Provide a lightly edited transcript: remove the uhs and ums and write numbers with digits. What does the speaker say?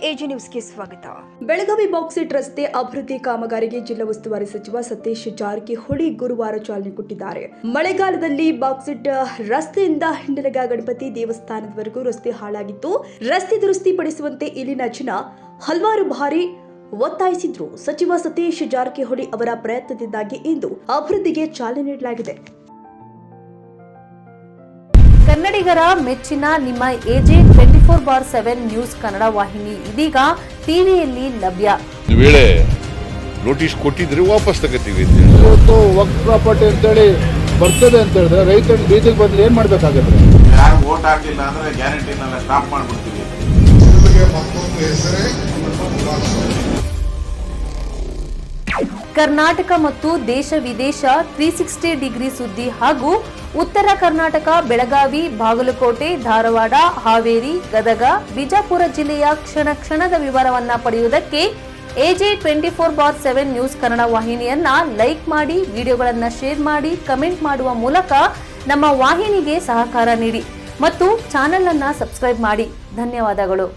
AG ನ್ಯೂಸ್ಗೆ ಸ್ವಾಗತ. ಬೆಳಗಾವಿ ಬಾಕ್ಸೆಟ್ ರಸ್ತೆ ಅಭಿವೃದ್ಧಿ ಕಾಮಗಾರಿಗೆ ಜಿಲ್ಲಾ ಉಸ್ತುವಾರಿ ಸಚಿವ ಸತೀಶ್ ಜಾರಕಿಹೊಳಿ ಗುರುವಾರ ಚಾಲನೆ ಕೊಟ್ಟಿದ್ದಾರೆ. ಮಳೆಗಾಲದಲ್ಲಿ ಬಾಕ್ಸೆಟ್ ರಸ್ತೆಯಿಂದ ಹಿಂಡಲಗ ಗಣಪತಿ ದೇವಸ್ಥಾನದವರೆಗೂ ರಸ್ತೆ ಹಾಳಾಗಿತ್ತು. ರಸ್ತೆ ದುರಸ್ತಿ ಪಡಿಸುವಂತೆ ಇಲ್ಲಿನ ಜನ ಹಲವಾರು ಬಾರಿ ಒತ್ತಾಯಿಸಿದ್ರು. ಸಚಿವ ಸತೀಶ್ ಜಾರಕಿಹೊಳಿ ಅವರ ಪ್ರಯತ್ನದಿಂದಾಗಿ ಇಂದು ಅಭಿವೃದ್ಧಿಗೆ ಚಾಲನೆ ನೀಡಲಾಗಿದೆ. ಕನ್ನಡಿಗರ ಮೆಚ್ಚಿನ ನಿಮ್ಮ ಎಜೆ 24/7 ನ್ಯೂಸ್ ಕನ್ನಡ ವಾಹಿನಿ ಇದೀಗ ಟಿವಿಯಲ್ಲಿ ಲಭ್ಯ. ಒಂದು ವೇಳೆ ನೋಟಿಸ್ ಕೊಟ್ಟಿದ್ರೆ ವಾಪಸ್ ತಗೋತೀವಿ. ಇವತ್ತು ವಕ್ಫ್ ಪ್ರಾಪರ್ಟಿ ಅಂತೇಳಿ ಬರ್ತದೆ ಅಂತ ಹೇಳಿದ್ರೆ ರೈತರ ಬೀದಿಗೆ ಬಂದ್ರೆ ಏನ್ ಮಾಡ್ಬೇಕಾಗತ್ತೆ? ಯಾರು ವೋಟ್ ಹಾಕಲಿಲ್ಲ ಅಂದ್ರೆ ಗ್ಯಾರಂಟಿನೆಲ್ಲ ಸ್ಟಾಪ್ ಮಾಡ್ಬಿಡ್ತೀವಿ. ಕರ್ನಾಟಕ ಮತ್ತು ದೇಶ ವಿದೇಶ 360 ಡಿಗ್ರಿ ಸುದ್ದಿ ಹಾಗೂ ಉತ್ತರ ಕರ್ನಾಟಕ ಬೆಳಗಾವಿ, ಬಾಗಲಕೋಟೆ, ಧಾರವಾಡ, ಹಾವೇರಿ, ಗದಗ, ಬಿಜಾಪುರ ಜಿಲ್ಲೆಯ ಕ್ಷಣ ಕ್ಷಣದ ವಿವರವನ್ನ ಪಡೆಯುವುದಕ್ಕೆ ಎಜೆ 24/7 ನ್ಯೂಸ್ ಕನ್ನಡ ವಾಹಿನಿಯನ್ನ ಲೈಕ್ ಮಾಡಿ, ವಿಡಿಯೋಗಳನ್ನ ಶೇರ್ ಮಾಡಿ, ಕಮೆಂಟ್ ಮಾಡುವ ಮೂಲಕ ನಮ್ಮ ವಾಹಿನಿಗೆ ಸಹಕಾರ ನೀಡಿ ಮತ್ತು ಚಾನೆಲ್ ಅನ್ನ ಸಬ್ಸ್ಕ್ರೈಬ್ ಮಾಡಿ. ಧನ್ಯವಾದಗಳು.